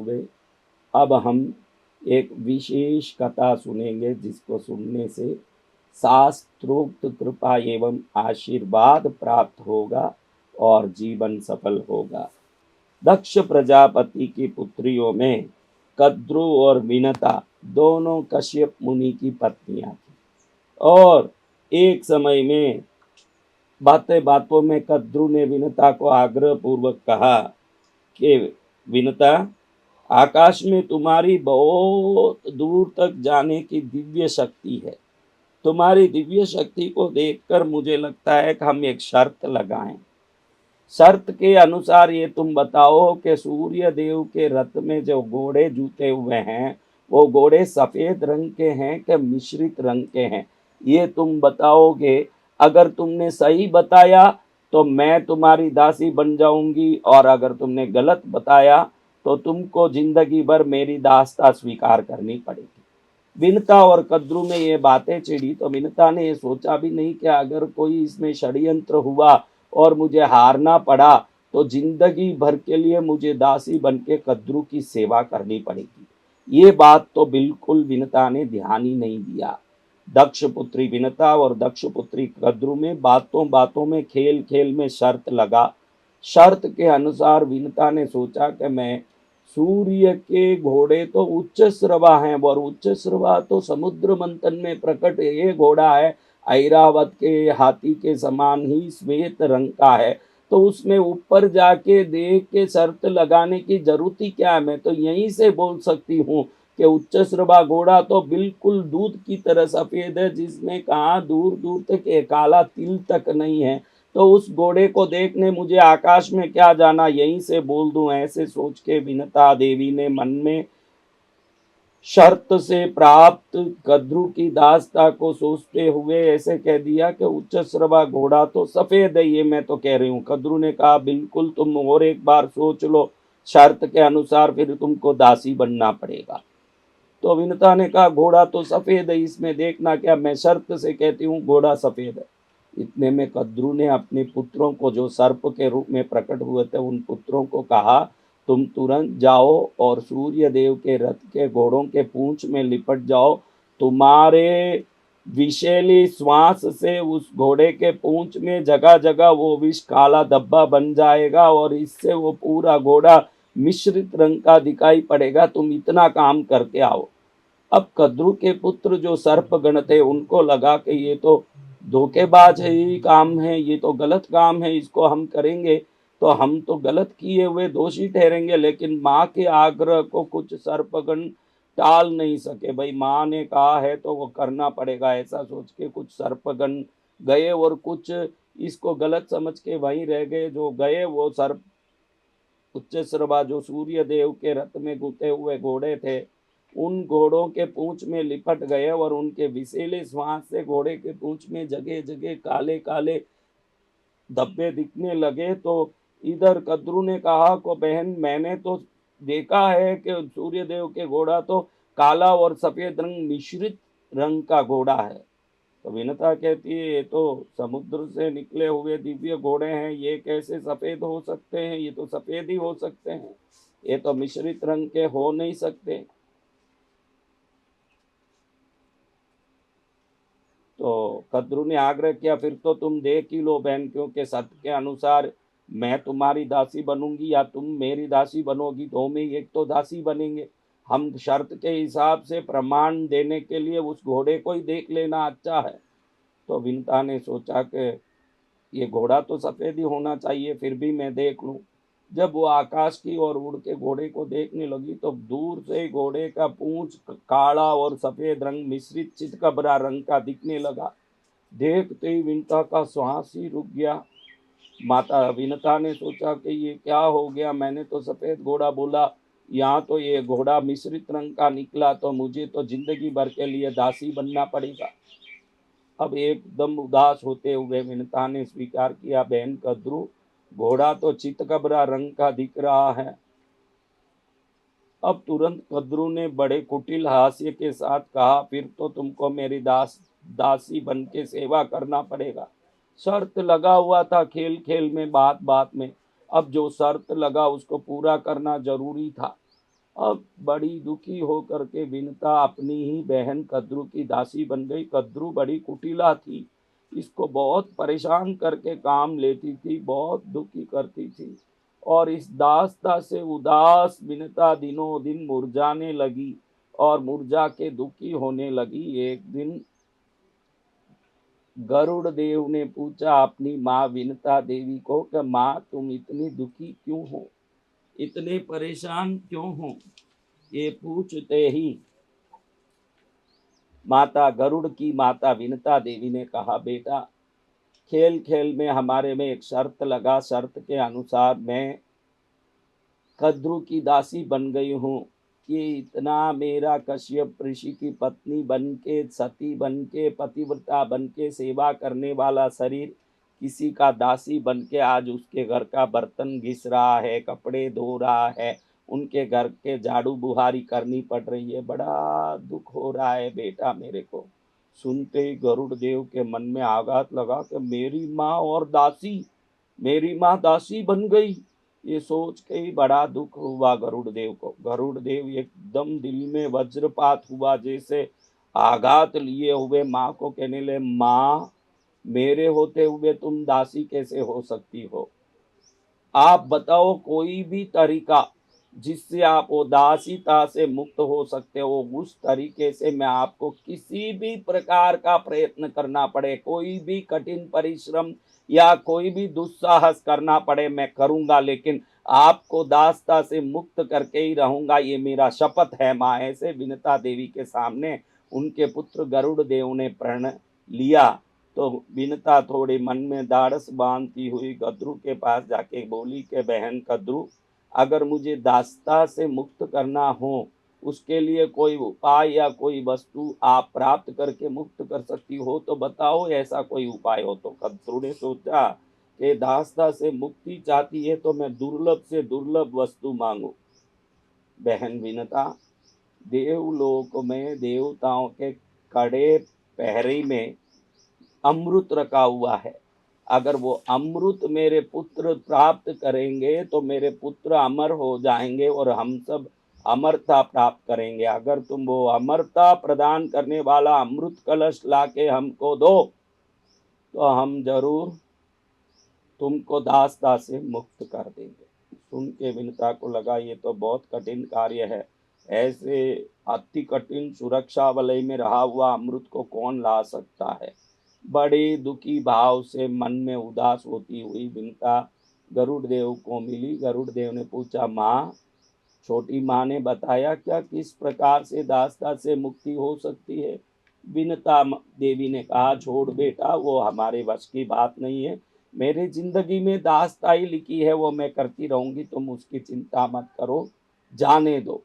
हुए। अब हम एक विशेष कथा सुनेंगे जिसको सुनने से शास्त्रोक्त कृपा एवं आशीर्वाद प्राप्त होगा और जीवन सफल होगा। दक्ष प्रजापति की पुत्रियों में कद्रु और विनता दोनों कश्यप मुनि की पत्नियां थी। और एक समय में बातें बातों में कद्रु ने विनता को आग्रह पूर्वक कहा कि विनता, आकाश में तुम्हारी बहुत दूर तक जाने की दिव्य शक्ति है। तुम्हारी दिव्य शक्ति को देखकर मुझे लगता है कि हम एक शर्त लगाएं। शर्त के अनुसार ये तुम बताओ कि सूर्य देव के रथ में जो घोड़े जुते हुए हैं वो घोड़े सफेद रंग के हैं कि मिश्रित रंग के हैं, ये तुम बताओगे। अगर तुमने सही बताया तो मैं तुम्हारी दासी बन जाऊंगी, और अगर तुमने गलत बताया तो तुमको जिंदगी भर मेरी दासता स्वीकार करनी पड़ेगी। विनता और कद्रु में ये बातें चिढ़ी तो विनता ने ये सोचा भी नहीं कि अगर कोई इसमें षड्यंत्र हुआ और मुझे हारना पड़ा तो जिंदगी भर के लिए मुझे दासी बन के कद्रु की सेवा करनी पड़ेगी। ये बात तो बिल्कुल विनता ने ध्यान ही नहीं दिया। दक्ष पुत्री विनता और दक्ष पुत्री कद्रु में बातों बातों में खेल खेल में शर्त लगा। शर्त के अनुसार विनता ने सोचा कि मैं, सूर्य के घोड़े तो उच्च श्रवा हैं और उच्च श्रवा तो समुद्र मंथन में प्रकट ये घोड़ा है, ऐरावत के हाथी के समान ही श्वेत रंग का है, तो उसमें ऊपर जाके देख के शर्त लगाने की जरूरत ही क्या है। मैं तो यहीं से बोल सकती हूँ कि उच्च श्रवा घोड़ा तो बिल्कुल दूध की तरह सफेद है, जिसमें कहाँ दूर दूर तक एक काला तिल तक नहीं है। तो उस घोड़े को देखने मुझे आकाश में क्या जाना, यहीं से बोल दूं। ऐसे सोच के विनता देवी ने मन में शर्त से प्राप्त कद्रु की दासता को सोचते हुए ऐसे कह दिया कि उच्च श्रवा घोड़ा तो सफेद है, ये मैं तो कह रही हूँ। कद्रु ने कहा बिल्कुल, तुम और एक बार सोच लो, शर्त के अनुसार फिर तुमको दासी बनना पड़ेगा। तो विनता ने कहा घोड़ा तो सफेद है, इसमें देखना क्या, मैं शर्त से कहती हूँ घोड़ा सफेद है। इतने में कद्रु ने अपने पुत्रों को, जो सर्प के रूप में प्रकट हुए थे, उन पुत्रों को कहा तुम तुरंत जाओ और सूर्य देव के रथ के घोड़ों के पूंछ में लिपट जाओ। तुम्हारे विषैली श्वास से उस घोड़े के पूंछ में जगह जगह वो विष काला धब्बा बन जाएगा और इससे वो पूरा घोड़ा मिश्रित रंग का दिखाई पड़ेगा। तुम इतना काम करके आओ। अब कद्रु के पुत्र जो सर्पगण थे उनको लगा कि ये तो धोखेबाज है, ये काम है, ये तो गलत काम है, इसको हम करेंगे तो हम तो गलत किए हुए दोषी ठहरेंगे। लेकिन माँ के आग्रह को कुछ सर्पगण टाल नहीं सके। भाई माँ ने कहा है तो वो करना पड़ेगा, ऐसा सोच के कुछ सर्पगण गए और कुछ इसको गलत समझ के वहीं रह गए। जो गए वो सर्प उच्चश्रवा, जो सूर्य देव के रथ में गुथे हुए घोड़े थे, उन घोड़ों के पूंछ में लिपट गए और उनके विषैले श्वास से घोड़े के पूंछ में जगह जगह काले काले धब्बे दिखने लगे। तो इधर कद्रु ने कहा को बहन, मैंने तो देखा है कि सूर्य देव के घोड़ा तो काला और सफेद रंग मिश्रित रंग का घोड़ा है। तो विनता कहती है ये तो समुद्र से निकले हुए दिव्य घोड़े हैं, ये कैसे सफेद हो सकते हैं, ये तो सफेद ही हो सकते हैं, ये तो मिश्रित रंग के हो नहीं सकते। तो कद्रु ने आग्रह किया फिर तो तुम देख ही लो बहन, क्योंकि सत्य के अनुसार मैं तुम्हारी दासी बनूंगी या तुम मेरी दासी बनोगी, दो में एक तो दासी बनेंगे। हम शर्त के हिसाब से प्रमाण देने के लिए उस घोड़े को ही देख लेना अच्छा है। तो विनता ने सोचा कि ये घोड़ा तो सफेद ही होना चाहिए, फिर भी मैं देख लूं। जब वो आकाश की ओर उड़ के घोड़े को देखने लगी तो दूर से घोड़े का पूंछ काला और सफेद रंग मिश्रित चितकबरा रंग का दिखने लगा। देखते ही विनता का श्वास ही रुक गया। माता विनता ने सोचा कि ये क्या हो गया, मैंने तो सफेद घोड़ा बोला, यहाँ तो ये घोड़ा मिश्रित रंग का निकला, तो मुझे तो जिंदगी भर के लिए दासी बनना पड़ेगा। अब एकदम उदास होते हुए विनता ने स्वीकार किया, बहन कद्रु, घोड़ा तो चितकबरा रंग का दिख रहा है। अब तुरंत कद्रु ने बड़े कुटिल हास्य के साथ कहा, फिर तो तुमको मेरी दासी बन के सेवा करना पड़ेगा। शर्त लगा हुआ था खेल खेल में, बात बात में, अब जो शर्त लगा उसको पूरा करना जरूरी था। अब बड़ी दुखी होकर के विनता अपनी ही बहन कद्रू की दासी बन गई। कद्रू बड़ी कुटिला थी, इसको बहुत परेशान करके काम लेती थी, बहुत दुखी करती थी। और इस दासता से उदास विनता दिनों दिन मुरझाने लगी और मुरझा के दुखी होने लगी। एक दिन गरुड़ देव ने पूछा अपनी माँ विनता देवी को कि माँ तुम इतनी दुखी क्यों हो, इतने परेशान क्यों हो। ये पूछते ही माता गरुड़ की माता विनता देवी ने कहा, बेटा खेल खेल में हमारे में एक शर्त लगा, शर्त के अनुसार मैं कद्रू की दासी बन गई हूँ कि इतना मेरा कश्यप ऋषि की पत्नी बन के, सती बन के, पतिव्रता बन के सेवा करने वाला शरीर किसी का दासी बन के आज उसके घर का बर्तन घिस रहा है, कपड़े धो रहा है, उनके घर के झाड़ू बुहारी करनी पड़ रही है। बड़ा दुख हो रहा है बेटा मेरे को। सुनते ही गरुड़ देव के मन में आघात लगा कि मेरी माँ दासी बन गई। ये सोच के ही बड़ा दुख हुआ गरुड़ देव को। गरुड़ देव एकदम दिल में वज्रपात हुआ, जैसे आघात लिए हुए माँ को कहने लगे, माँ मेरे होते हुए तुम दासी कैसे हो सकती हो। आप बताओ कोई भी तरीका जिससे आप उदासीता से मुक्त हो सकते हो, उस तरीके से मैं आपको किसी भी प्रकार का प्रयत्न करना पड़े, कोई भी कठिन परिश्रम या कोई भी दुस्साहस करना पड़े मैं करूंगा, लेकिन आपको दासता से मुक्त करके ही रहूंगा, ये मेरा शपथ है माँ। ऐसे विनता देवी के सामने उनके पुत्र गरुड़ देव ने प्रण लिया। तो विनता थोड़ी मन में दाढ़स बांधती हुई कद्रू के पास जाके बोली कि बहन कद्रू, अगर मुझे दासता से मुक्त करना हो उसके लिए कोई उपाय या कोई वस्तु आप प्राप्त करके मुक्त कर सकती हो तो बताओ, ऐसा कोई उपाय हो तो। कद्रू ने सोचा कि दासता से मुक्ति चाहती है तो मैं दुर्लभ से दुर्लभ वस्तु मांगू। बहन विनता, देवलोक में देवताओं के कड़े पहरे में अमृत रखा हुआ है। अगर वो अमृत मेरे पुत्र प्राप्त करेंगे तो मेरे पुत्र अमर हो जाएंगे और हम सब अमरता प्राप्त करेंगे। अगर तुम वो अमरता प्रदान करने वाला अमृत कलश लाके हमको दो तो हम जरूर तुमको दासता से मुक्त कर देंगे। सुन के विनता को लगा ये तो बहुत कठिन कार्य है, ऐसे अति कठिन सुरक्षा वलय में रहा हुआ अमृत को कौन ला सकता है। बड़े दुखी भाव से मन में उदास होती हुई विनता गरुड़ देव को मिली। गरुड़ देव ने पूछा, माँ छोटी माँ ने बताया क्या किस प्रकार से दासता से मुक्ति हो सकती है। विनता देवी ने कहा, छोड़ बेटा वो हमारे वश की बात नहीं है, मेरे जिंदगी में दासता ही लिखी है, वो मैं करती रहूंगी, तुम उसकी चिंता मत करो, जाने दो।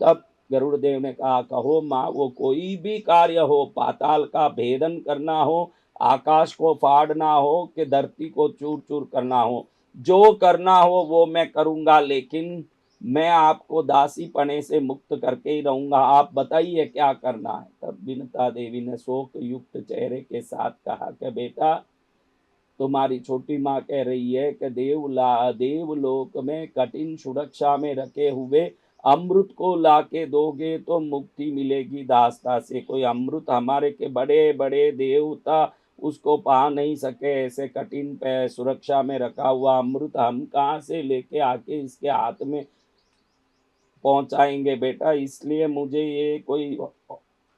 तब गरुड़ देव ने कहा, कहो माँ वो कोई भी कार्य हो, पाताल का भेदन करना हो, आकाश को फाड़ना हो कि धरती को चूर चूर करना हो, जो करना हो वो मैं करूंगा, लेकिन मैं आपको दासी पने से मुक्त करके ही रहूंगा, आप बताइए क्या करना है। तब विनता देवी ने शोक युक्त चेहरे के साथ कहा कि बेटा तुम्हारी छोटी माँ कह रही है कि देवलोक में कठिन सुरक्षा में रखे हुए अमृत को लाके दोगे तो मुक्ति मिलेगी दासता से। कोई अमृत हमारे के बड़े बड़े देवता उसको पा नहीं सके, ऐसे कठिन पे सुरक्षा में रखा हुआ अमृत हम कहाँ से लेके आके इसके हाथ में पहुंचाएंगे बेटा। इसलिए मुझे ये कोई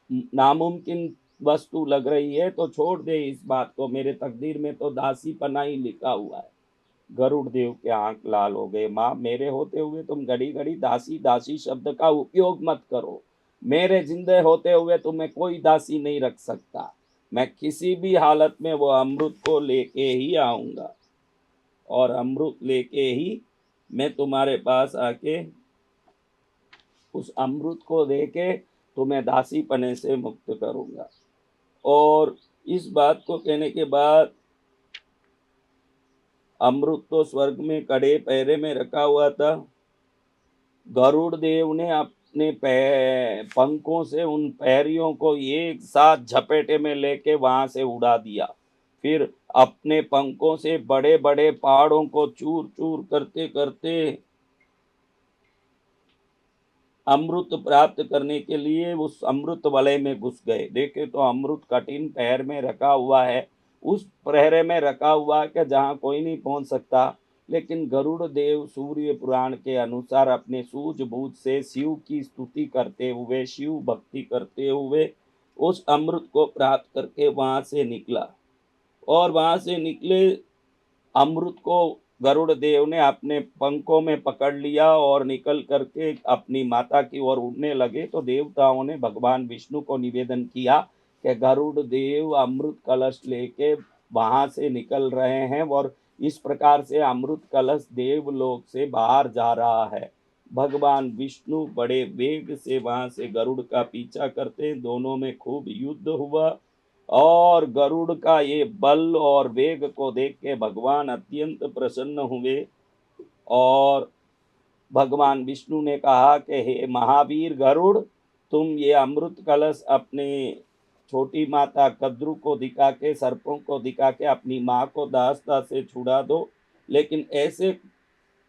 नामुमकिन वस्तु लग रही है, तो छोड़ दे इस बात को, मेरे तकदीर में तो दासी पना ही लिखा हुआ है। गरुड़ देव के आंख लाल हो गए। माँ मेरे होते हुए तुम घड़ी घड़ी दासी दासी शब्द का उपयोग मत करो, मेरे जिंदे होते हुए तुम्हें कोई दासी नहीं रख सकता, मैं किसी भी हालत में वो अमृत को लेके ही आऊंगा और अमृत लेके ही मैं तुम्हारे पास आके उस अमृत को देके तुम्हें दासी पने से मुक्त करूंगा। और इस बात को कहने के बाद अमृत तो स्वर्ग में कड़े पैरे में रखा हुआ था। गरुड़ देव ने अपने पंखों से उन पैरियों को एक साथ झपेटे में लेके वहां से उड़ा दिया। फिर अपने पंखों से बड़े बड़े पहाड़ों को चूर चूर करते करते अमृत प्राप्त करने के लिए उस अमृत वलय में घुस गए। देखे तो अमृत कठिन प्रहर में रखा हुआ है, उस प्रहर में रखा हुआ है कि जहाँ कोई नहीं पहुँच सकता। लेकिन गरुड़ देव सूर्य पुराण के अनुसार अपने सूझबूझ से शिव की स्तुति करते हुए, शिव भक्ति करते हुए उस अमृत को प्राप्त करके वहाँ से निकला। और वहाँ से निकले अमृत को गरुड़ देव ने अपने पंखों में पकड़ लिया और निकल करके अपनी माता की ओर उड़ने लगे। तो देवताओं ने भगवान विष्णु को निवेदन किया कि गरुड़ देव अमृत कलश लेके वहां से निकल रहे हैं और इस प्रकार से अमृत कलश देवलोक से बाहर जा रहा है। भगवान विष्णु बड़े वेग से वहां से गरुड़ का पीछा करते, दोनों में खूब युद्ध हुआ। और गरुड़ का ये बल और वेग को देख के भगवान अत्यंत प्रसन्न हुए और भगवान विष्णु ने कहा कि हे महावीर गरुड़, तुम ये अमृत कलश अपने छोटी माता कद्रु को दिखा के, सर्पों को दिखा के अपनी माँ को दास्ता से छुड़ा दो, लेकिन ऐसे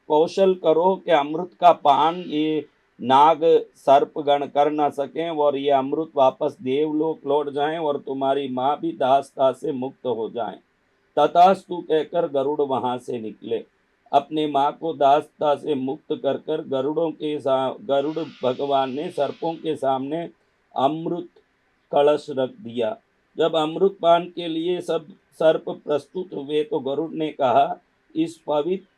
कौशल करो कि अमृत का पान ये नाग सर्पगण कर न सकें और ये अमृत वापस देवलोक लौट जाएं और तुम्हारी माँ भी दासता से मुक्त हो जाएं। तथास्तु कहकर गरुड़ वहां से निकले। अपने माँ को दासता से मुक्त कर कर गरुड़ भगवान ने सर्पों के सामने अमृत कलश रख दिया। जब अमृत पान के लिए सब सर्प प्रस्तुत हुए तो गरुड़ ने कहा, इस पवित्र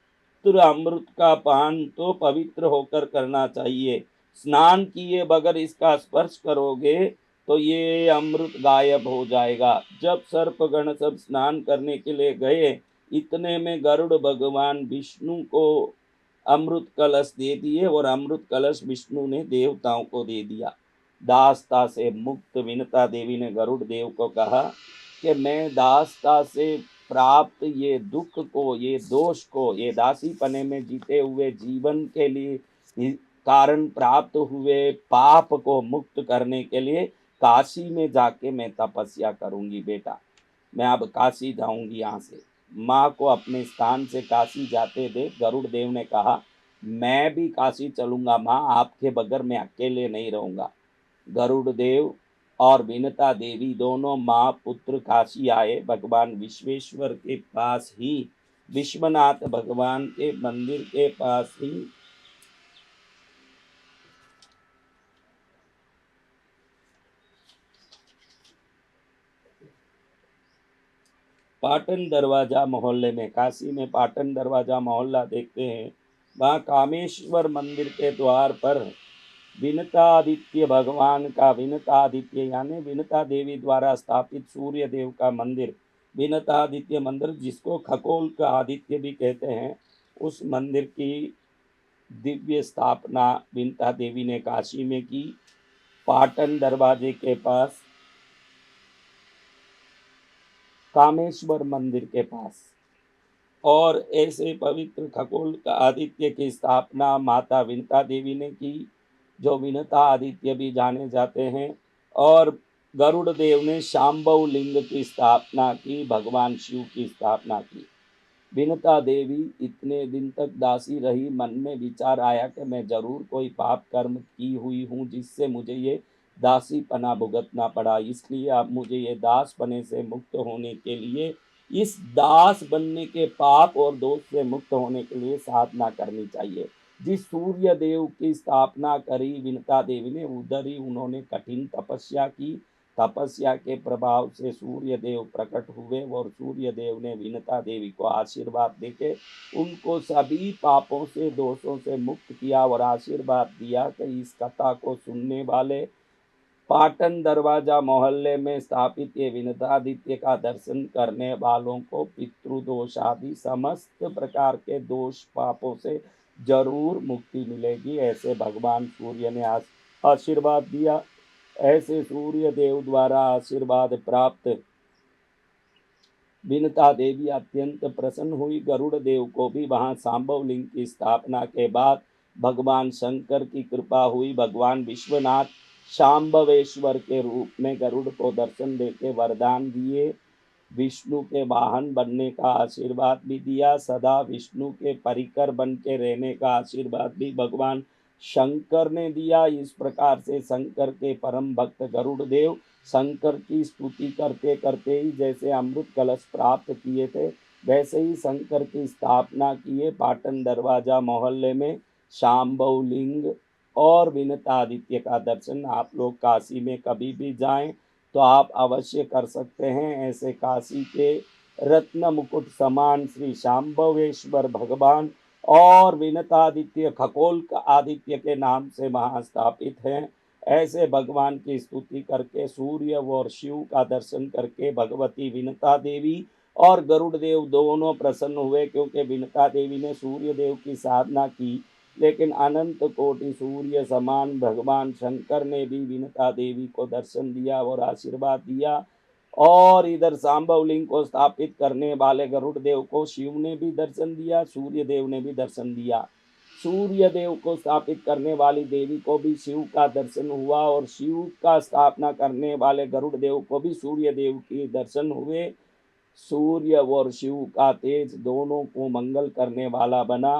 अमृत का पान तो पवित्र होकर करना चाहिए। स्नान किए बगैर इसका स्पर्श करोगे तो ये अमृत गायब हो जाएगा। जब सर्पगण सब स्नान करने के लिए गए, इतने में गरुड़ भगवान विष्णु को अमृत कलश दे दिए और अमृत कलश विष्णु ने देवताओं को दे दिया। दासता से मुक्त विनता देवी ने गरुड़ देव को कहा कि मैं दासता से प्राप्त ये दुख को, ये दोष को, ये दासी पने में जीते हुए जीवन के लिए कारण प्राप्त हुए पाप को मुक्त करने के लिए काशी में जाके मैं तपस्या करूंगी। बेटा, मैं अब काशी जाऊंगी। यहाँ से माँ को अपने स्थान से काशी जाते देख गरुड़ देव ने कहा, मैं भी काशी चलूंगा माँ, आपके बगैर मैं अकेले नहीं रहूंगा। गरुड़ देव और विनता देवी दोनों माँ पुत्र काशी आए। भगवान विश्वेश्वर के पास ही, विश्वनाथ भगवान के मंदिर के पास ही पाटन दरवाजा मोहल्ले में, काशी में पाटन दरवाजा मोहल्ला देखते हैं, वहाँ कामेश्वर मंदिर के द्वार पर विनतादित्य भगवान का, विनतादित्य यानी विनता देवी द्वारा स्थापित सूर्य देव का मंदिर, विनतादित्य मंदिर जिसको खगोल का आदित्य भी कहते हैं, उस मंदिर की दिव्य स्थापना विनता देवी ने काशी में की। पाटन दरवाजे के पास, कामेश्वर मंदिर के पास। और ऐसे पवित्र खगोल का आदित्य की स्थापना माता विनता देवी ने की, जो विनता आदित्य भी जाने जाते हैं। और गरुड़ देव ने शांभव लिंग की स्थापना की, भगवान शिव की स्थापना की। विनता देवी इतने दिन तक दासी रही, मन में विचार आया कि मैं जरूर कोई पाप कर्म की हुई हूँ जिससे मुझे ये दासी पना भुगतना पड़ा, इसलिए अब मुझे ये दास पने से मुक्त होने के लिए, इस दास बनने के पाप और दोष से मुक्त होने के लिए साधना करनी चाहिए। जिस सूर्य देव की स्थापना करी विनता देवी ने, उधर ही उन्होंने कठिन तपस्या की। तपस्या के प्रभाव से सूर्य देव प्रकट हुए और सूर्य देव ने विनता देवी को आशीर्वाद देके उनको सभी पापों से, दोषों से मुक्त किया और आशीर्वाद दिया कि इस कथा को सुनने वाले पाटन दरवाजा मोहल्ले में स्थापित ये विनतादित्य का दर्शन करने वालों को पितृदोष आदि समस्त प्रकार के दोष पापों से जरूर मुक्ति मिलेगी। ऐसे भगवान सूर्य ने आशीर्वाद दिया। ऐसे सूर्य देव द्वारा आशीर्वाद प्राप्त विनता देवी अत्यंत प्रसन्न हुई। गरुड़ देव को भी वहां सांभव लिंग की स्थापना के बाद भगवान शंकर की कृपा हुई। भगवान विश्वनाथ शांभवेश्वर के रूप में गरुड़ को दर्शन देके वरदान दिए, विष्णु के वाहन बनने का आशीर्वाद भी दिया, सदा विष्णु के परिकर बन के रहने का आशीर्वाद भी भगवान शंकर ने दिया। इस प्रकार से शंकर के परम भक्त गरुड़ देव शंकर की स्तुति करते करते ही जैसे अमृत कलश प्राप्त किए थे, वैसे ही शंकर की स्थापना किए पाटन दरवाजा मोहल्ले में शाम्भव लिंग और विनतादित्य का दर्शन आप लोग काशी में कभी भी जाएं तो आप अवश्य कर सकते हैं। ऐसे काशी के रत्न मुकुट समान श्री शाम्भवेश्वर भगवान और विनतादित्य खगोल आदित्य के नाम से वहाँ स्थापित हैं। ऐसे भगवान की स्तुति करके सूर्य और शिव का दर्शन करके भगवती विनता देवी और गरुड़ देव दोनों प्रसन्न हुए, क्योंकि विनता देवी ने सूर्य देव की साधना की, लेकिन अनंत कोटि सूर्य समान भगवान शंकर ने भी विनता देवी को दर्शन दिया और आशीर्वाद दिया। और इधर शाम्भव लिंग को स्थापित करने वाले गरुड़ देव को शिव ने भी दर्शन दिया, सूर्य देव ने भी दर्शन दिया। सूर्य देव को स्थापित करने वाली देवी को भी शिव का दर्शन हुआ और शिव का स्थापना करने वाले गरुड़ देव को भी सूर्य देव के दर्शन हुए। सूर्य और शिव का तेज दोनों को मंगल करने वाला बना।